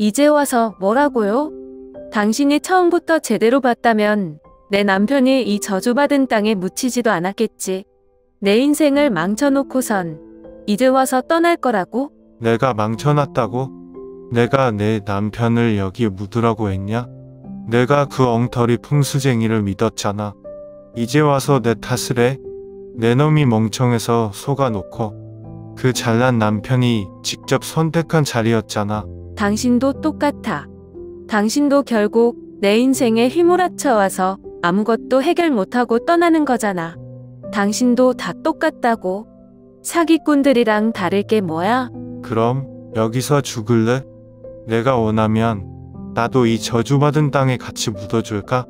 이제 와서 뭐라고요? 당신이 처음부터 제대로 봤다면 내 남편이 이 저주받은 땅에 묻히지도 않았겠지. 내 인생을 망쳐놓고선 이제 와서 떠날 거라고? 내가 망쳐놨다고? 내가 내 남편을 여기 묻으라고 했냐? 내가 그 엉터리 풍수쟁이를 믿었잖아. 이제 와서 내 탓을 해? 내 놈이 멍청해서 속아놓고 그 잘난 남편이 직접 선택한 자리였잖아. 당신도 똑같아. 당신도 결국 내 인생에 휘몰아쳐 와서 아무것도 해결 못하고 떠나는 거잖아. 당신도 다 똑같다고. 사기꾼들이랑 다를 게 뭐야? 그럼 여기서 죽을래? 내가 원하면 나도 이 저주받은 땅에 같이 묻어줄까?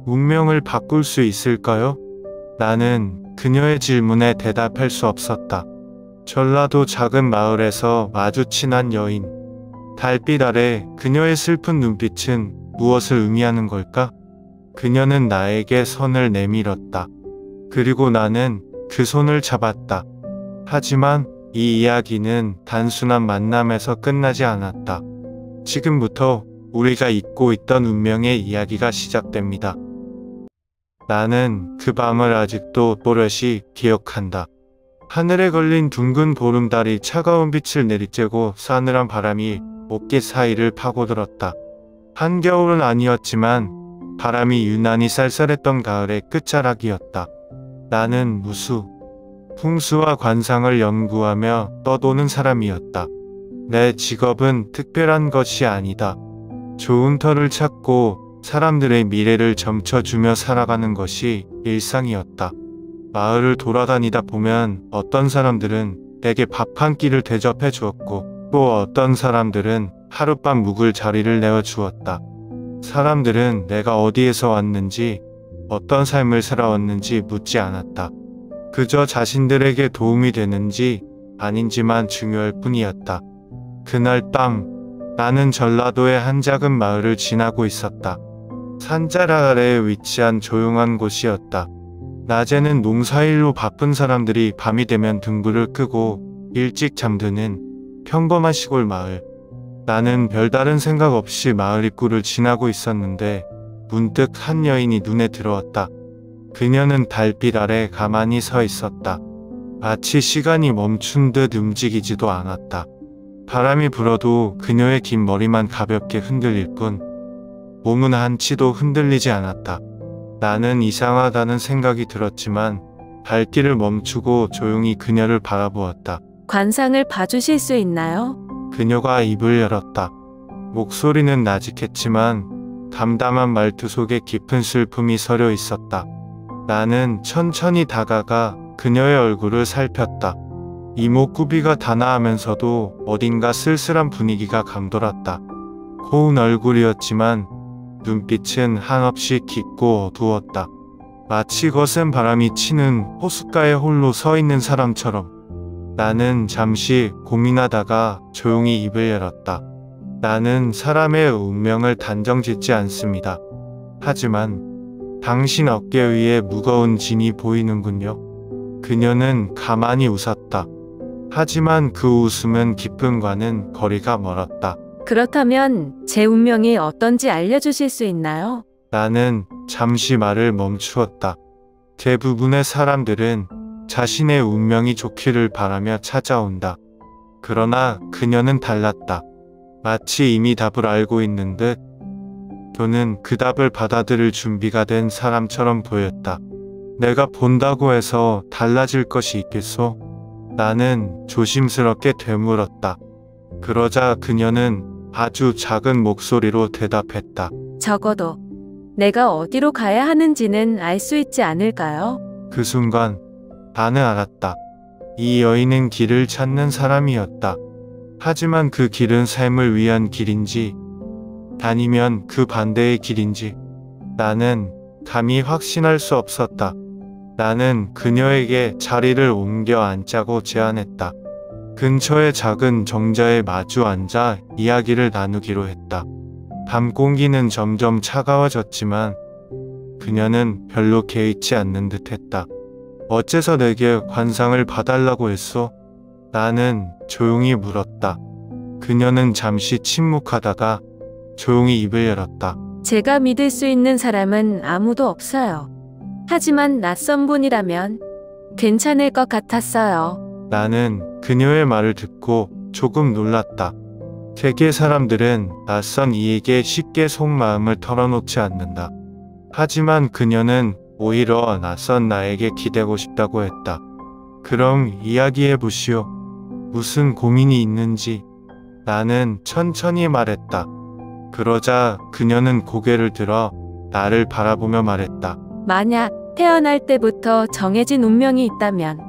운명을 바꿀 수 있을까요? 나는 그녀의 질문에 대답할 수 없었다. 전라도 작은 마을에서 마주친 한 여인. 달빛 아래 그녀의 슬픈 눈빛은 무엇을 의미하는 걸까? 그녀는 나에게 손을 내밀었다. 그리고 나는 그 손을 잡았다. 하지만 이 이야기는 단순한 만남에서 끝나지 않았다. 지금부터 우리가 잊고 있던 운명의 이야기가 시작됩니다. 나는 그 밤을 아직도 또렷이 기억한다. 하늘에 걸린 둥근 보름달이 차가운 빛을 내리쬐고 싸늘한 바람이 옷깃 사이를 파고들었다. 한겨울은 아니었지만 바람이 유난히 쌀쌀했던 가을의 끝자락이었다. 나는 무수, 풍수와 관상을 연구하며 떠도는 사람이었다. 내 직업은 특별한 것이 아니다. 좋은 터를 찾고 사람들의 미래를 점쳐주며 살아가는 것이 일상이었다. 마을을 돌아다니다 보면 어떤 사람들은 내게 밥 한 끼를 대접해 주었고 또 어떤 사람들은 하룻밤 묵을 자리를 내어주었다. 사람들은 내가 어디에서 왔는지 어떤 삶을 살아왔는지 묻지 않았다. 그저 자신들에게 도움이 되는지 아닌지만 중요할 뿐이었다. 그날 밤 나는 전라도의 한 작은 마을을 지나고 있었다. 산자락 아래에 위치한 조용한 곳이었다. 낮에는 농사일로 바쁜 사람들이 밤이 되면 등불을 끄고 일찍 잠드는 평범한 시골 마을. 나는 별다른 생각 없이 마을 입구를 지나고 있었는데 문득 한 여인이 눈에 들어왔다. 그녀는 달빛 아래 가만히 서 있었다. 마치 시간이 멈춘 듯 움직이지도 않았다. 바람이 불어도 그녀의 긴 머리만 가볍게 흔들릴 뿐 몸은 한치도 흔들리지 않았다. 나는 이상하다는 생각이 들었지만 발길을 멈추고 조용히 그녀를 바라보았다. 관상을 봐주실 수 있나요? 그녀가 입을 열었다. 목소리는 나직했지만 담담한 말투 속에 깊은 슬픔이 서려 있었다. 나는 천천히 다가가 그녀의 얼굴을 살폈다. 이목구비가 단아하면서도 어딘가 쓸쓸한 분위기가 감돌았다. 고운 얼굴이었지만 눈빛은 한없이 깊고 어두웠다. 마치 거센 바람이 치는 호숫가에 홀로 서 있는 사람처럼. 나는 잠시 고민하다가 조용히 입을 열었다. 나는 사람의 운명을 단정짓지 않습니다. 하지만 당신 어깨 위에 무거운 짐이 보이는군요. 그녀는 가만히 웃었다. 하지만 그 웃음은 기쁨과는 거리가 멀었다. 그렇다면 제 운명이 어떤지 알려주실 수 있나요? 나는 잠시 말을 멈추었다. 대부분의 사람들은 자신의 운명이 좋기를 바라며 찾아온다. 그러나 그녀는 달랐다. 마치 이미 답을 알고 있는 듯 그는 그 답을 받아들일 준비가 된 사람처럼 보였다. 내가 본다고 해서 달라질 것이 있겠소? 나는 조심스럽게 되물었다. 그러자 그녀는 아주 작은 목소리로 대답했다. 적어도 내가 어디로 가야 하는지는 알 수 있지 않을까요? 그 순간 나는 알았다. 이 여인은 길을 찾는 사람이었다. 하지만 그 길은 삶을 위한 길인지 아니면 그 반대의 길인지 나는 감히 확신할 수 없었다. 나는 그녀에게 자리를 옮겨 앉자고 제안했다. 근처의 작은 정자에 마주 앉아 이야기를 나누기로 했다. 밤 공기는 점점 차가워졌지만 그녀는 별로 개의치 않는 듯 했다. 어째서 내게 관상을 봐달라고 했소? 나는 조용히 물었다. 그녀는 잠시 침묵하다가 조용히 입을 열었다. 제가 믿을 수 있는 사람은 아무도 없어요. 하지만 낯선 분이라면 괜찮을 것 같았어요. 나는 그녀의 말을 듣고 조금 놀랐다. 대개 사람들은 낯선 이에게 쉽게 속마음을 털어놓지 않는다. 하지만 그녀는 오히려 낯선 나에게 기대고 싶다고 했다. 그럼 이야기해 보시오. 무슨 고민이 있는지. 나는 천천히 말했다. 그러자 그녀는 고개를 들어 나를 바라보며 말했다. 만약 태어날 때부터 정해진 운명이 있다면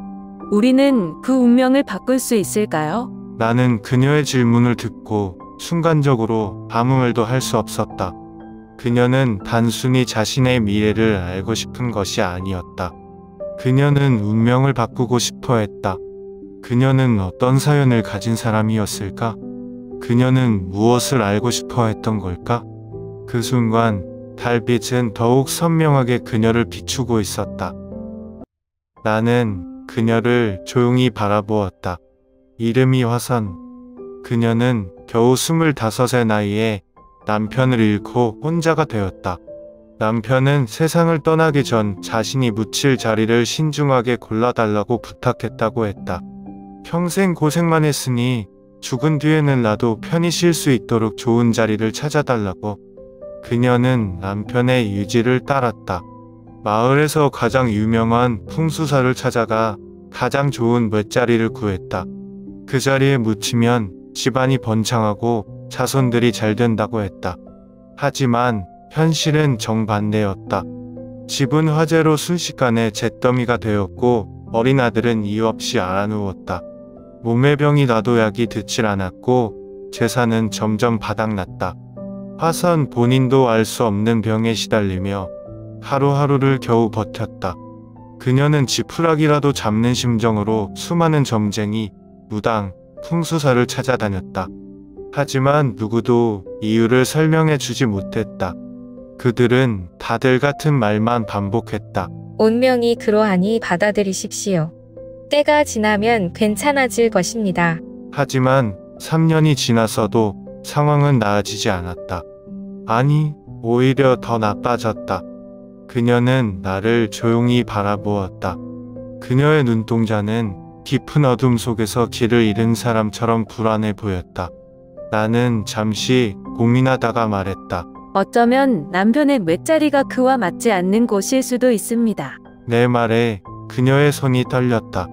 우리는 그 운명을 바꿀 수 있을까요? 나는 그녀의 질문을 듣고 순간적으로 아무 말도 할 수 없었다. 그녀는 단순히 자신의 미래를 알고 싶은 것이 아니었다. 그녀는 운명을 바꾸고 싶어 했다. 그녀는 어떤 사연을 가진 사람이었을까? 그녀는 무엇을 알고 싶어 했던 걸까? 그 순간 달빛은 더욱 선명하게 그녀를 비추고 있었다. 나는 그녀를 조용히 바라보았다. 이름이 화선. 그녀는 겨우 25의 나이에 남편을 잃고 혼자가 되었다. 남편은 세상을 떠나기 전 자신이 묻힐 자리를 신중하게 골라달라고 부탁했다고 했다. 평생 고생만 했으니 죽은 뒤에는 나도 편히 쉴 수 있도록 좋은 자리를 찾아달라고. 그녀는 남편의 유지를 따랐다. 마을에서 가장 유명한 풍수사를 찾아가 가장 좋은 맷자리를 구했다. 그 자리에 묻히면 집안이 번창하고 자손들이 잘 된다고 했다. 하지만 현실은 정반대였다. 집은 화재로 순식간에 잿더미가 되었고 어린 아들은 이유 없이 알아누웠다. 몸에 병이 나도 약이 듣질 않았고 재산은 점점 바닥났다. 화선 본인도 알 수 없는 병에 시달리며 하루하루를 겨우 버텼다. 그녀는 지푸라기라도 잡는 심정으로 수많은 점쟁이, 무당, 풍수사를 찾아다녔다. 하지만 누구도 이유를 설명해 주지 못했다. 그들은 다들 같은 말만 반복했다. 운명이 그러하니 받아들이십시오. 때가 지나면 괜찮아질 것입니다. 하지만 3년이 지나서도 상황은 나아지지 않았다. 아니, 오히려 더 나빠졌다. 그녀는 나를 조용히 바라보았다. 그녀의 눈동자는 깊은 어둠 속에서 길을 잃은 사람처럼 불안해 보였다. 나는 잠시 고민하다가 말했다. 어쩌면 남편의 맷자리가 그와 맞지 않는 곳일 수도 있습니다. 내 말에 그녀의 손이 떨렸다.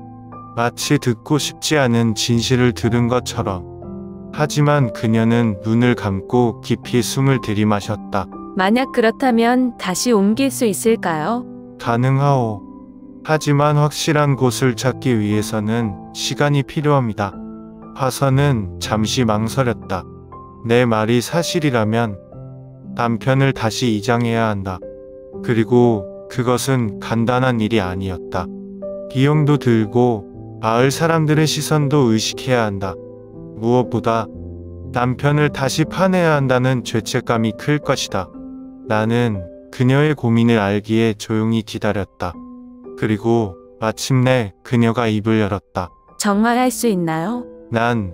마치 듣고 싶지 않은 진실을 들은 것처럼. 하지만 그녀는 눈을 감고 깊이 숨을 들이마셨다. 만약 그렇다면 다시 옮길 수 있을까요? 가능하오. 하지만 확실한 곳을 찾기 위해서는 시간이 필요합니다. 화선은 잠시 망설였다. 내 말이 사실이라면 남편을 다시 이장해야 한다. 그리고 그것은 간단한 일이 아니었다. 비용도 들고 마을 사람들의 시선도 의식해야 한다. 무엇보다 남편을 다시 파내야 한다는 죄책감이 클 것이다. 나는 그녀의 고민을 알기에 조용히 기다렸다. 그리고 마침내 그녀가 입을 열었다. 정말 할 수 있나요? 난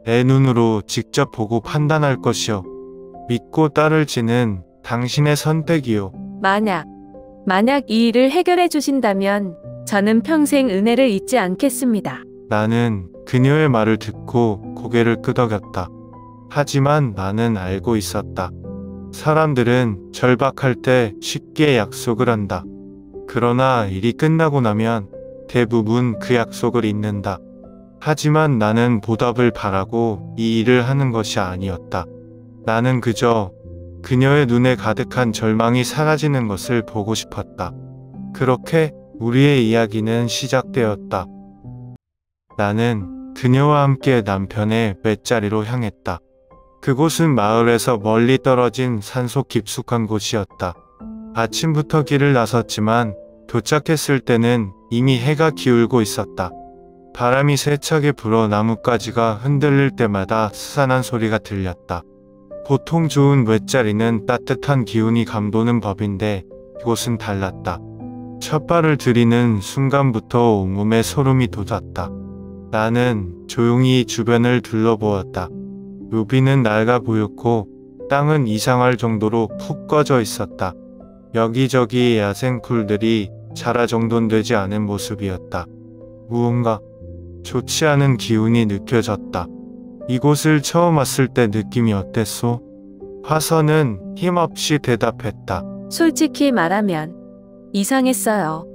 내 눈으로 직접 보고 판단할 것이요. 믿고 따를지는 당신의 선택이요. 만약 이 일을 해결해 주신다면 저는 평생 은혜를 잊지 않겠습니다. 나는 그녀의 말을 듣고 고개를 끄덕였다. 하지만 나는 알고 있었다. 사람들은 절박할 때 쉽게 약속을 한다. 그러나 일이 끝나고 나면 대부분 그 약속을 잊는다. 하지만 나는 보답을 바라고 이 일을 하는 것이 아니었다. 나는 그저 그녀의 눈에 가득한 절망이 사라지는 것을 보고 싶었다. 그렇게 우리의 이야기는 시작되었다. 나는 그녀와 함께 남편의 맷자리로 향했다. 그곳은 마을에서 멀리 떨어진 산속 깊숙한 곳이었다. 아침부터 길을 나섰지만 도착했을 때는 이미 해가 기울고 있었다. 바람이 세차게 불어 나뭇가지가 흔들릴 때마다 스산한 소리가 들렸다. 보통 좋은 맷자리는 따뜻한 기운이 감도는 법인데 이곳은 달랐다. 첫 발을 들이는 순간부터 온몸에 소름이 돋았다. 나는 조용히 주변을 둘러보았다. 묘비는 낡아 보였고 땅은 이상할 정도로 푹 꺼져 있었다. 여기저기 야생풀들이 자라 정돈되지 않은 모습이었다. 무언가 좋지 않은 기운이 느껴졌다. 이곳을 처음 왔을 때 느낌이 어땠소? 화선은 힘없이 대답했다. 솔직히 말하면 이상했어요.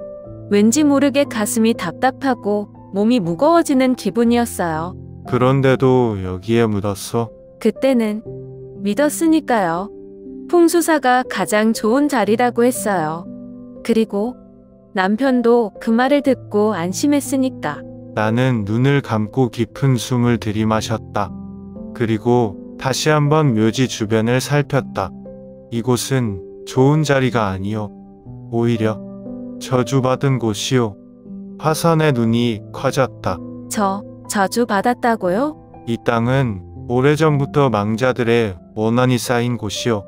왠지 모르게 가슴이 답답하고 몸이 무거워지는 기분이었어요. 그런데도 여기에 묻었어? 그때는 믿었으니까요. 풍수사가 가장 좋은 자리라고 했어요. 그리고 남편도 그 말을 듣고 안심했으니까. 나는 눈을 감고 깊은 숨을 들이마셨다. 그리고 다시 한번 묘지 주변을 살폈다. 이곳은 좋은 자리가 아니요. 오히려 저주받은 곳이요. 화선의 눈이 커졌다. 저주 받았다고요? 이 땅은 오래전부터 망자들의 원한이 쌓인 곳이요.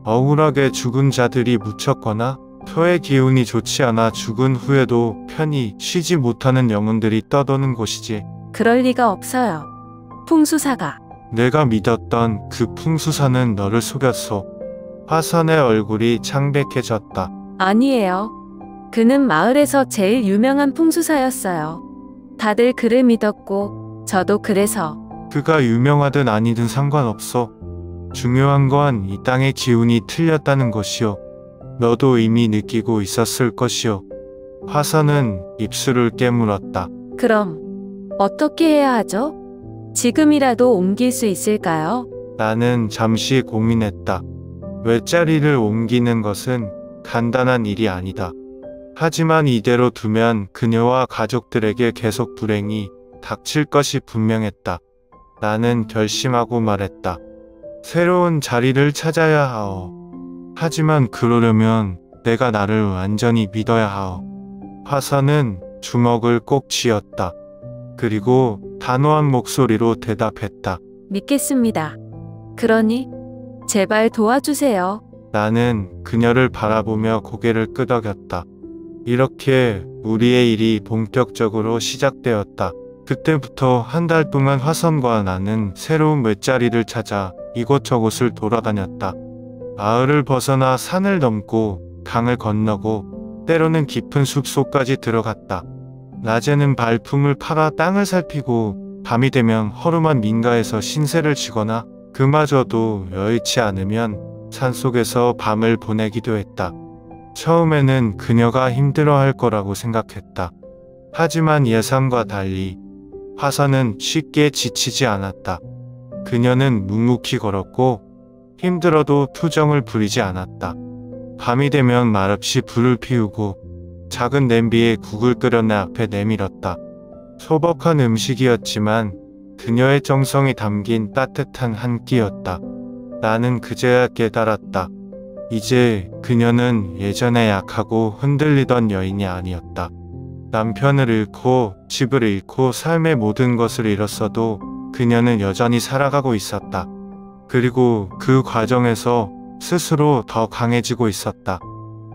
억울하게 죽은 자들이 묻혔거나 토의 기운이 좋지 않아 죽은 후에도 편히 쉬지 못하는 영혼들이 떠도는 곳이지. 그럴 리가 없어요. 풍수사가. 내가 믿었던 그 풍수사는 너를 속였소. 화선의 얼굴이 창백해졌다. 아니에요. 그는 마을에서 제일 유명한 풍수사였어요. 다들 그를 믿었고 저도 그래서. 그가 유명하든 아니든 상관없어. 중요한 건 이 땅의 기운이 틀렸다는 것이요. 너도 이미 느끼고 있었을 것이요. 화선은 입술을 깨물었다. 그럼 어떻게 해야 하죠? 지금이라도 옮길 수 있을까요? 나는 잠시 고민했다. 외자리를 옮기는 것은 간단한 일이 아니다. 하지만 이대로 두면 그녀와 가족들에게 계속 불행이 닥칠 것이 분명했다. 나는 결심하고 말했다. 새로운 자리를 찾아야 하오. 하지만 그러려면 내가 나를 완전히 믿어야 하오. 화선은 주먹을 꼭 쥐었다. 그리고 단호한 목소리로 대답했다. 믿겠습니다. 그러니 제발 도와주세요. 나는 그녀를 바라보며 고개를 끄덕였다. 이렇게 우리의 일이 본격적으로 시작되었다. 그때부터 한 달 동안 화선과 나는 새로운 외자리를 찾아 이곳저곳을 돌아다녔다. 마을을 벗어나 산을 넘고 강을 건너고 때로는 깊은 숲속까지 들어갔다. 낮에는 발품을 팔아 땅을 살피고 밤이 되면 허름한 민가에서 신세를 지거나 그마저도 여의치 않으면 산속에서 밤을 보내기도 했다. 처음에는 그녀가 힘들어할 거라고 생각했다. 하지만 예상과 달리 화선은 쉽게 지치지 않았다. 그녀는 묵묵히 걸었고 힘들어도 투정을 부리지 않았다. 밤이 되면 말없이 불을 피우고 작은 냄비에 국을 끓여 내 앞에 내밀었다. 소박한 음식이었지만 그녀의 정성이 담긴 따뜻한 한 끼였다. 나는 그제야 깨달았다. 이제 그녀는 예전에 약하고 흔들리던 여인이 아니었다. 남편을 잃고 집을 잃고 삶의 모든 것을 잃었어도 그녀는 여전히 살아가고 있었다. 그리고 그 과정에서 스스로 더 강해지고 있었다.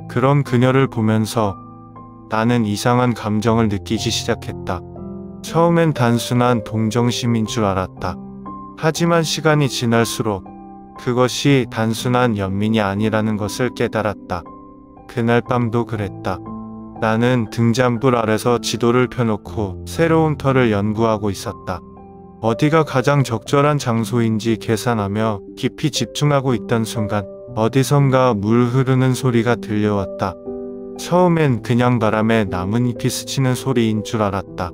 그런 그녀를 보면서 나는 이상한 감정을 느끼기 시작했다. 처음엔 단순한 동정심인 줄 알았다. 하지만 시간이 지날수록 그것이 단순한 연민이 아니라는 것을 깨달았다. 그날 밤도 그랬다. 나는 등잔불 아래서 지도를 펴놓고 새로운 터를 연구하고 있었다. 어디가 가장 적절한 장소인지 계산하며 깊이 집중하고 있던 순간 어디선가 물 흐르는 소리가 들려왔다. 처음엔 그냥 바람에 나뭇잎이 스치는 소리인 줄 알았다.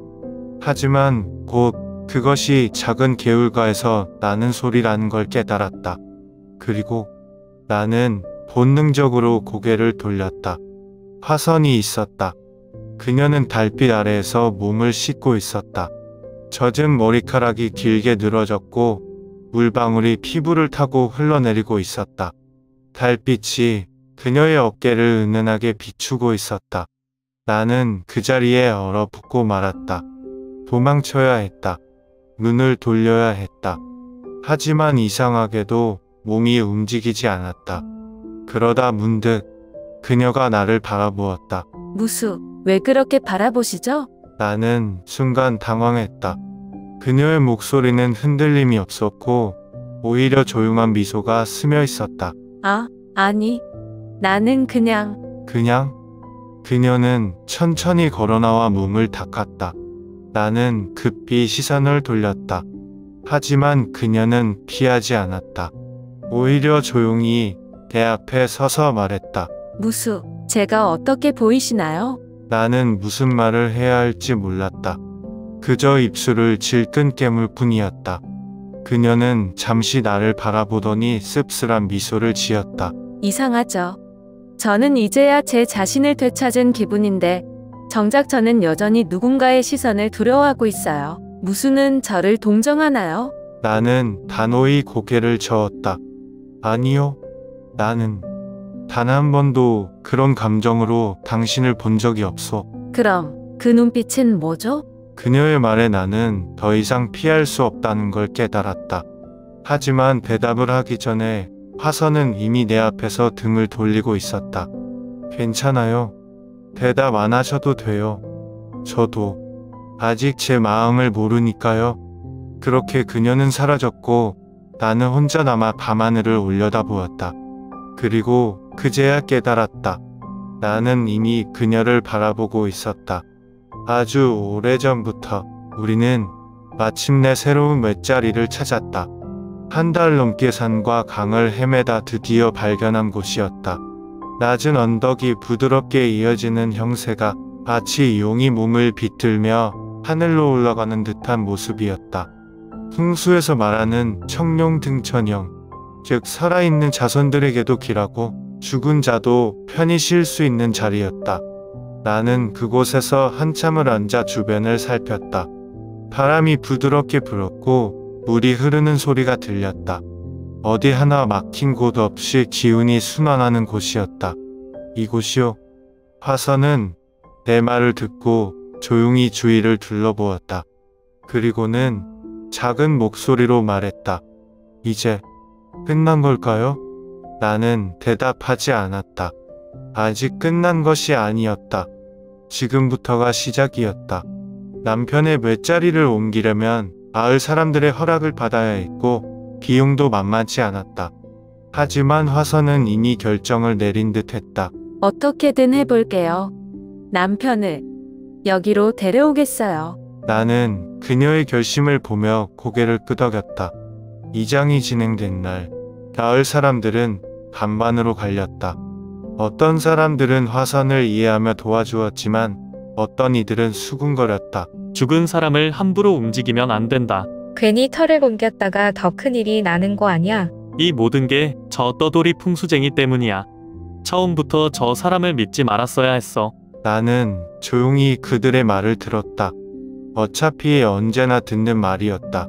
하지만 곧 그것이 작은 개울가에서 나는 소리라는 걸 깨달았다. 그리고 나는 본능적으로 고개를 돌렸다. 화선이 있었다. 그녀는 달빛 아래에서 몸을 씻고 있었다. 젖은 머리카락이 길게 늘어졌고 물방울이 피부를 타고 흘러내리고 있었다. 달빛이 그녀의 어깨를 은은하게 비추고 있었다. 나는 그 자리에 얼어붙고 말았다. 도망쳐야 했다. 눈을 돌려야 했다. 하지만 이상하게도 몸이 움직이지 않았다. 그러다 문득 그녀가 나를 바라보았다. 무수, 왜 그렇게 바라보시죠? 나는 순간 당황했다. 그녀의 목소리는 흔들림이 없었고 오히려 조용한 미소가 스며 있었다. 아니. 나는 그냥. 그냥? 그녀는 천천히 걸어나와 몸을 닦았다. 나는 급히 시선을 돌렸다. 하지만 그녀는 피하지 않았다. 오히려 조용히 내 앞에 서서 말했다. 무수, 제가 어떻게 보이시나요? 나는 무슨 말을 해야 할지 몰랐다. 그저 입술을 질끈 깨물 뿐이었다. 그녀는 잠시 나를 바라보더니 씁쓸한 미소를 지었다. 이상하죠. 저는 이제야 제 자신을 되찾은 기분인데 정작 저는 여전히 누군가의 시선을 두려워하고 있어요. 무수는 저를 동정하나요? 나는 단호히 고개를 저었다. 아니요. 나는 단 한 번도 그런 감정으로 당신을 본 적이 없어. 그럼 그 눈빛은 뭐죠? 그녀의 말에 나는 더 이상 피할 수 없다는 걸 깨달았다. 하지만 대답을 하기 전에 화선은 이미 내 앞에서 등을 돌리고 있었다. 괜찮아요. 대답 안 하셔도 돼요. 저도 아직 제 마음을 모르니까요. 그렇게 그녀는 사라졌고 나는 혼자 남아 밤하늘을 올려다보았다. 그리고 그제야 깨달았다. 나는 이미 그녀를 바라보고 있었다. 아주 오래전부터 우리는 마침내 새로운 맷자리를 찾았다. 한 달 넘게 산과 강을 헤매다 드디어 발견한 곳이었다. 낮은 언덕이 부드럽게 이어지는 형세가 마치 용이 몸을 비틀며 하늘로 올라가는 듯한 모습이었다. 풍수에서 말하는 청룡 등천형, 즉 살아있는 자손들에게도 길하고 죽은 자도 편히 쉴 수 있는 자리였다. 나는 그곳에서 한참을 앉아 주변을 살폈다. 바람이 부드럽게 불었고 물이 흐르는 소리가 들렸다. 어디 하나 막힌 곳 없이 기운이 순환하는 곳이었다. 이곳이요. 화선은 내 말을 듣고 조용히 주위를 둘러보았다. 그리고는 작은 목소리로 말했다. 이제 끝난 걸까요? 나는 대답하지 않았다. 아직 끝난 것이 아니었다. 지금부터가 시작이었다. 남편의 맷자리를 옮기려면 마을 사람들의 허락을 받아야 했고 비용도 만만치 않았다. 하지만 화선은 이미 결정을 내린 듯 했다. 어떻게든 해볼게요. 남편을 여기로 데려오겠어요. 나는 그녀의 결심을 보며 고개를 끄덕였다. 이장이 진행된 날, 마을 사람들은 반반으로 갈렸다. 어떤 사람들은 화선을 이해하며 도와주었지만 어떤 이들은 수군거렸다. 죽은 사람을 함부로 움직이면 안 된다. 괜히 털을 옮겼다가 더 큰일이 나는 거 아니야? 이 모든 게 저 떠돌이 풍수쟁이 때문이야. 처음부터 저 사람을 믿지 말았어야 했어. 나는 조용히 그들의 말을 들었다. 어차피 언제나 듣는 말이었다.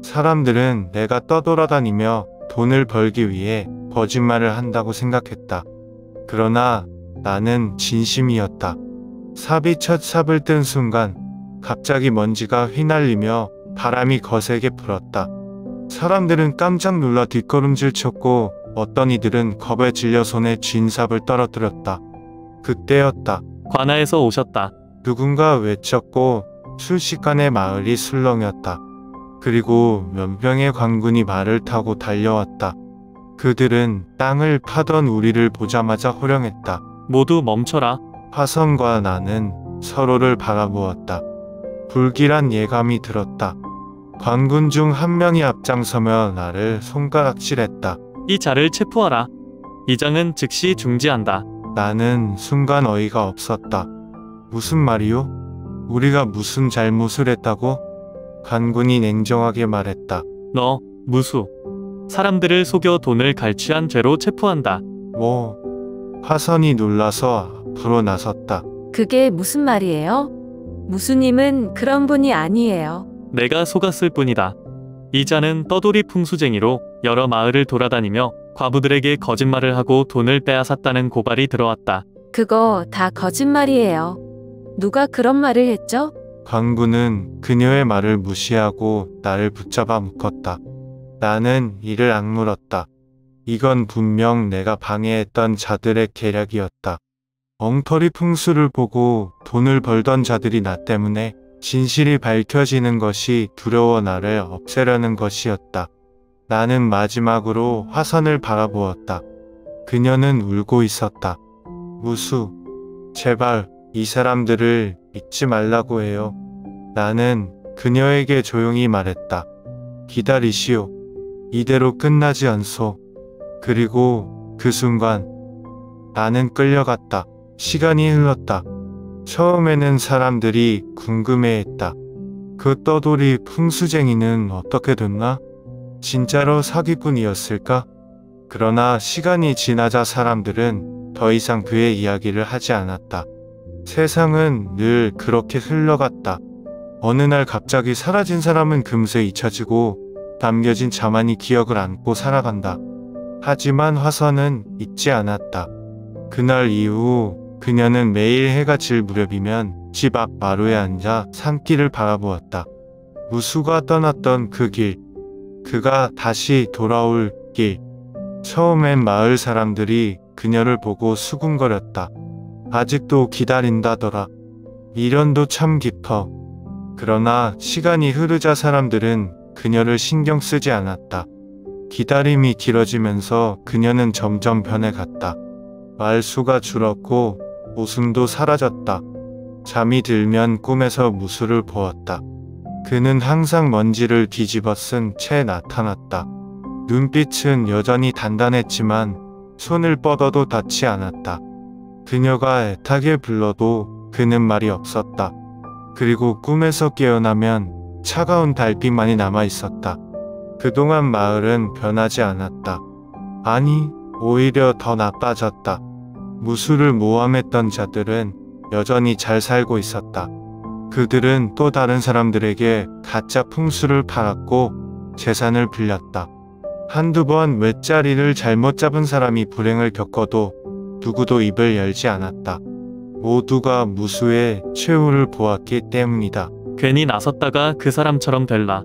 사람들은 내가 떠돌아다니며 돈을 벌기 위해 거짓말을 한다고 생각했다. 그러나 나는 진심이었다. 삽이 첫 삽을 뜬 순간 갑자기 먼지가 휘날리며 바람이 거세게 불었다. 사람들은 깜짝 놀라 뒷걸음질 쳤고 어떤 이들은 겁에 질려 손에 쥔 삽을 떨어뜨렸다. 그때였다. 관아에서 오셨다. 누군가 외쳤고 순식간에 마을이 술렁였다. 그리고 몇 명의 관군이 말을 타고 달려왔다. 그들은 땅을 파던 우리를 보자마자 호령했다. 모두 멈춰라. 화선과 나는 서로를 바라보았다. 불길한 예감이 들었다. 관군 중 한 명이 앞장서며 나를 손가락질했다. 이 자를 체포하라. 이장은 즉시 중지한다. 나는 순간 어이가 없었다. 무슨 말이요? 우리가 무슨 잘못을 했다고? 관군이 냉정하게 말했다. 너, 무수. 사람들을 속여 돈을 갈취한 죄로 체포한다. 뭐? 화선이 놀라서 앞으로 나섰다. 그게 무슨 말이에요? 무수님은 그런 분이 아니에요. 내가 속았을 뿐이다. 이자는 떠돌이 풍수쟁이로 여러 마을을 돌아다니며 과부들에게 거짓말을 하고 돈을 빼앗았다는 고발이 들어왔다. 그거 다 거짓말이에요. 누가 그런 말을 했죠? 관군은 그녀의 말을 무시하고 나를 붙잡아 묶었다. 나는 이를 악물었다. 이건 분명 내가 방해했던 자들의 계략이었다. 엉터리 풍수를 보고 돈을 벌던 자들이 나 때문에 진실이 밝혀지는 것이 두려워 나를 없애려는 것이었다. 나는 마지막으로 화선을 바라보았다. 그녀는 울고 있었다. 무수, 제발 이 사람들을 잊지 말라고 해요. 나는 그녀에게 조용히 말했다. 기다리시오. 이대로 끝나지 않소. 그리고 그 순간 나는 끌려갔다. 시간이 흘렀다. 처음에는 사람들이 궁금해했다. 그 떠돌이 풍수쟁이는 어떻게 됐나? 진짜로 사기꾼이었을까? 그러나 시간이 지나자 사람들은 더 이상 그의 이야기를 하지 않았다. 세상은 늘 그렇게 흘러갔다. 어느 날 갑자기 사라진 사람은 금세 잊혀지고 남겨진 자만이 기억을 안고 살아간다. 하지만 화선은 잊지 않았다. 그날 이후 그녀는 매일 해가 질 무렵이면 집 앞 마루에 앉아 산길을 바라보았다. 무수가 떠났던 그 길, 그가 다시 돌아올 길. 처음엔 마을 사람들이 그녀를 보고 수군거렸다. 아직도 기다린다더라. 미련도 참 깊어. 그러나 시간이 흐르자 사람들은 그녀를 신경 쓰지 않았다. 기다림이 길어지면서 그녀는 점점 변해갔다. 말수가 줄었고 웃음도 사라졌다. 잠이 들면 꿈에서 무수를 보았다. 그는 항상 먼지를 뒤집어 쓴 채 나타났다. 눈빛은 여전히 단단했지만 손을 뻗어도 닿지 않았다. 그녀가 애타게 불러도 그는 말이 없었다. 그리고 꿈에서 깨어나면 차가운 달빛만이 남아있었다. 그동안 마을은 변하지 않았다. 아니, 오히려 더 나빠졌다. 무수를 모함했던 자들은 여전히 잘 살고 있었다. 그들은 또 다른 사람들에게 가짜 풍수를 팔았고 재산을 빌렸다. 한두 번 외자리를 잘못 잡은 사람이 불행을 겪어도 누구도 입을 열지 않았다. 모두가 무수의 최후를 보았기 때문이다. 괜히 나섰다가 그 사람처럼 될라.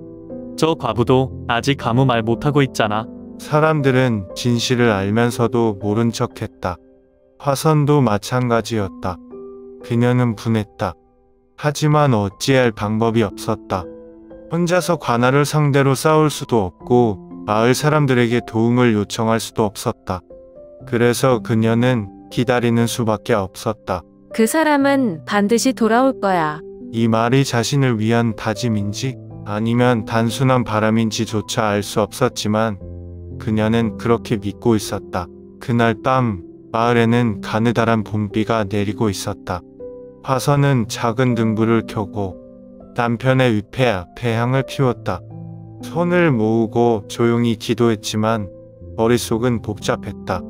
저 과부도 아직 아무 말 못하고 있잖아. 사람들은 진실을 알면서도 모른 척했다. 화선도 마찬가지였다. 그녀는 분했다. 하지만 어찌할 방법이 없었다. 혼자서 관아를 상대로 싸울 수도 없고 마을 사람들에게 도움을 요청할 수도 없었다. 그래서 그녀는 기다리는 수밖에 없었다. 그 사람은 반드시 돌아올 거야. 이 말이 자신을 위한 다짐인지 아니면 단순한 바람인지조차 알 수 없었지만 그녀는 그렇게 믿고 있었다. 그날 밤 마을에는 가느다란 봄비가 내리고 있었다. 화선은 작은 등불을 켜고 남편의 위패 앞에 향을 피웠다. 손을 모으고 조용히 기도했지만 머릿속은 복잡했다.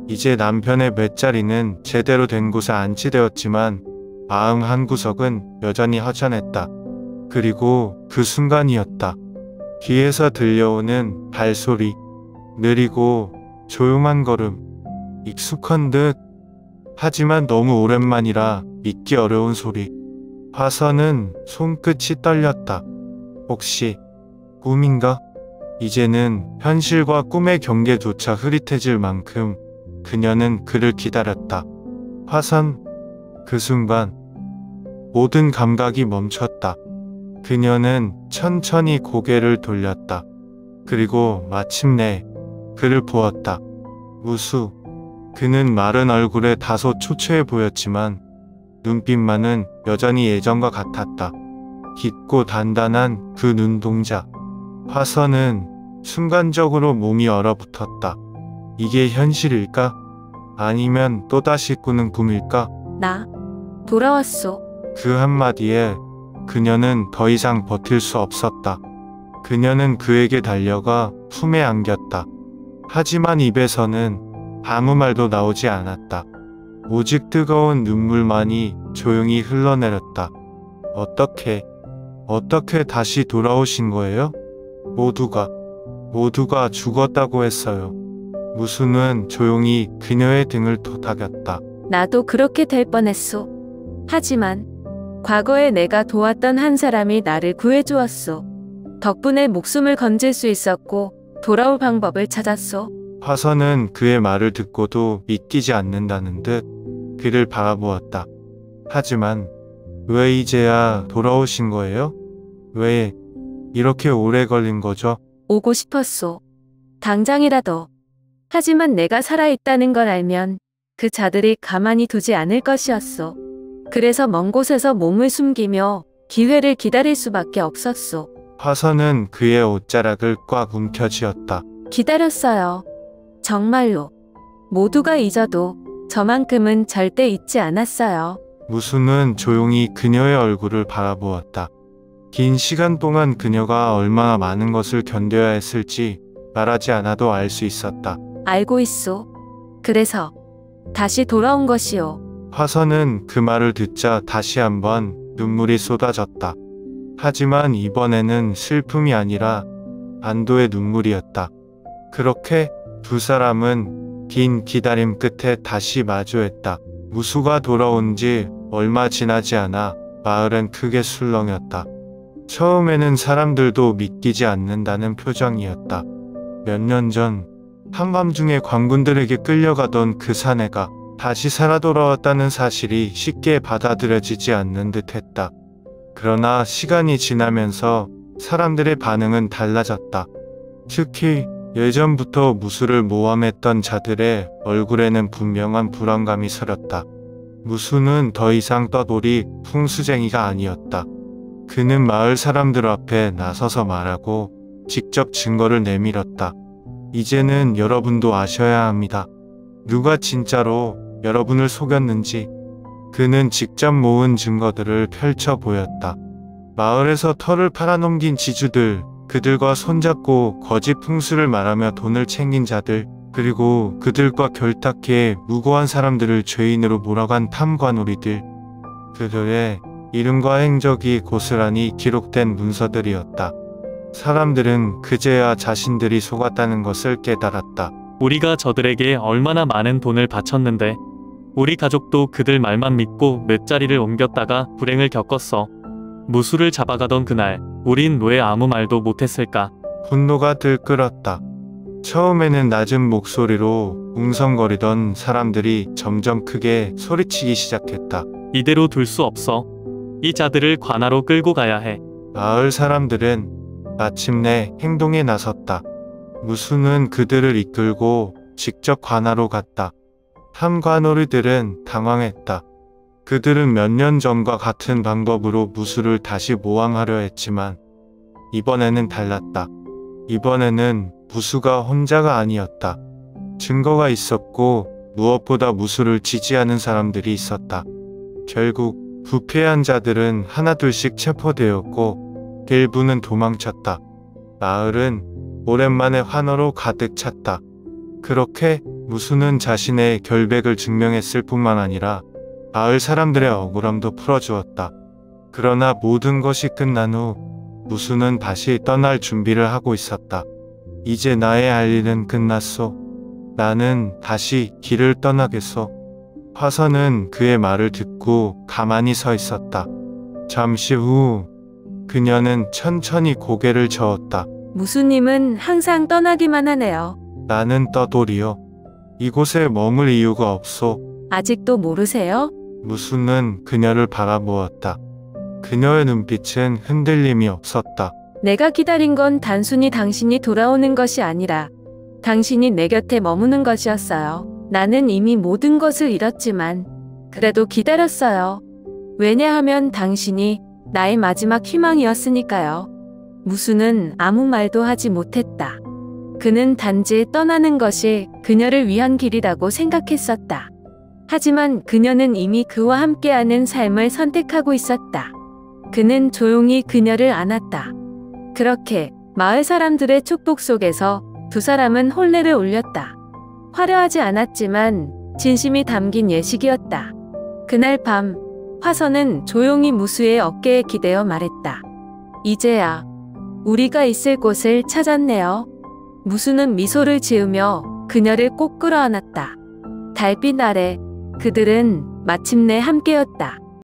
이제 남편의 맷자리는 제대로 된 곳에 안치되었지만 마음 한구석은 여전히 허전했다. 그리고 그 순간이었다. 뒤에서 들려오는 발소리, 느리고 조용한 걸음, 익숙한 듯 하지만 너무 오랜만이라 믿기 어려운 소리. 화선은 손끝이 떨렸다. 혹시 꿈인가? 이제는 현실과 꿈의 경계조차 흐릿해질 만큼 그녀는 그를 기다렸다. 화선, 그 순간 모든 감각이 멈췄다. 그녀는 천천히 고개를 돌렸다. 그리고 마침내 그를 보았다. 무수. 그는 마른 얼굴에 다소 초췌해 보였지만 눈빛만은 여전히 예전과 같았다. 깊고 단단한 그 눈동자. 화선은 순간적으로 몸이 얼어붙었다. 이게 현실일까? 아니면 또다시 꾸는 꿈일까? 나 돌아왔소. 그 한마디에 그녀는 더 이상 버틸 수 없었다. 그녀는 그에게 달려가 품에 안겼다. 하지만 입에서는 아무 말도 나오지 않았다. 오직 뜨거운 눈물만이 조용히 흘러내렸다. 어떻게 다시 돌아오신 거예요? 모두가 죽었다고 했어요. 무수는 조용히 그녀의 등을 토닥였다. 나도 그렇게 될 뻔했소. 하지만 과거에 내가 도왔던 한 사람이 나를 구해주었소. 덕분에 목숨을 건질 수 있었고 돌아올 방법을 찾았소. 화선은 그의 말을 듣고도 믿기지 않는다는 듯 그를 바라보았다. 하지만 왜 이제야 돌아오신 거예요? 왜 이렇게 오래 걸린 거죠? 오고 싶었소. 당장이라도. 하지만 내가 살아있다는 걸 알면 그 자들이 가만히 두지 않을 것이었소. 그래서 먼 곳에서 몸을 숨기며 기회를 기다릴 수밖에 없었소. 화선은 그의 옷자락을 꽉 움켜쥐었다. 기다렸어요. 정말로. 모두가 잊어도 저만큼은 절대 잊지 않았어요. 무수는 조용히 그녀의 얼굴을 바라보았다. 긴 시간 동안 그녀가 얼마나 많은 것을 견뎌야 했을지 말하지 않아도 알 수 있었다. 알고 있소. 그래서 다시 돌아온 것이오. 화선은 그 말을 듣자 다시 한번 눈물이 쏟아졌다. 하지만 이번에는 슬픔이 아니라 안도의 눈물이었다. 그렇게 두 사람은 긴 기다림 끝에 다시 마주했다. 무수가 돌아온 지 얼마 지나지 않아 마을은 크게 술렁였다. 처음에는 사람들도 믿기지 않는다는 표정이었다. 몇 년 전 한밤중에 광군들에게 끌려가던 그 사내가 다시 살아 돌아왔다는 사실이 쉽게 받아들여지지 않는 듯했다. 그러나 시간이 지나면서 사람들의 반응은 달라졌다. 특히 예전부터 무수를 모함했던 자들의 얼굴에는 분명한 불안감이 서렸다. 무수는 더 이상 떠돌이 풍수쟁이가 아니었다. 그는 마을 사람들 앞에 나서서 말하고 직접 증거를 내밀었다. 이제는 여러분도 아셔야 합니다. 누가 진짜로 여러분을 속였는지. 그는 직접 모은 증거들을 펼쳐 보였다. 마을에서 털을 팔아넘긴 지주들, 그들과 손잡고 거짓 풍수를 말하며 돈을 챙긴 자들, 그리고 그들과 결탁해 무고한 사람들을 죄인으로 몰아간 탐관오리들. 그들의 이름과 행적이 고스란히 기록된 문서들이었다. 사람들은 그제야 자신들이 속았다는 것을 깨달았다. 우리가 저들에게 얼마나 많은 돈을 바쳤는데 우리 가족도 그들 말만 믿고 몇 자리를 옮겼다가 불행을 겪었어. 무수를 잡아가던 그날 우린 왜 아무 말도 못했을까? 분노가 들끓었다. 처음에는 낮은 목소리로 웅성거리던 사람들이 점점 크게 소리치기 시작했다. 이대로 둘 수 없어. 이 자들을 관하로 끌고 가야 해. 마을 사람들은 마침내 행동에 나섰다. 무수는 그들을 이끌고 직접 관하로 갔다. 탐관오리들은 당황했다. 그들은 몇 년 전과 같은 방법으로 무수를 다시 모함하려 했지만 이번에는 달랐다. 이번에는 무수가 혼자가 아니었다. 증거가 있었고 무엇보다 무수를 지지하는 사람들이 있었다. 결국 부패한 자들은 하나둘씩 체포되었고 일부는 도망쳤다. 마을은 오랜만에 환호로 가득 찼다. 그렇게 무수는 자신의 결백을 증명했을 뿐만 아니라 마을 사람들의 억울함도 풀어주었다. 그러나 모든 것이 끝난 후 무수는 다시 떠날 준비를 하고 있었다. 이제 나의 할 일은 끝났소. 나는 다시 길을 떠나겠소. 화선은 그의 말을 듣고 가만히 서 있었다. 잠시 후 그녀는 천천히 고개를 저었다. 무수님은 항상 떠나기만 하네요. 나는 떠돌이요. 이곳에 머물 이유가 없소. 아직도 모르세요? 무수는 그녀를 바라보았다. 그녀의 눈빛은 흔들림이 없었다. 내가 기다린 건 단순히 당신이 돌아오는 것이 아니라 당신이 내 곁에 머무는 것이었어요. 나는 이미 모든 것을 잃었지만 그래도 기다렸어요. 왜냐하면 당신이 나의 마지막 희망이었으니까요. 무수는 아무 말도 하지 못했다. 그는 단지 떠나는 것이 그녀를 위한 길이라고 생각했었다. 하지만 그녀는 이미 그와 함께하는 삶을 선택하고 있었다. 그는 조용히 그녀를 안았다. 그렇게 마을 사람들의 축복 속에서 두 사람은 혼례를 올렸다. 화려하지 않았지만 진심이 담긴 예식이었다. 그날 밤 화선은 조용히 무수의 어깨에 기대어 말했다. 이제야 우리가 있을 곳을 찾았네요. 무수는 미소를 지으며 그녀를 꼭 끌어안았다. 달빛 아래 그들은 마침내 함께였다.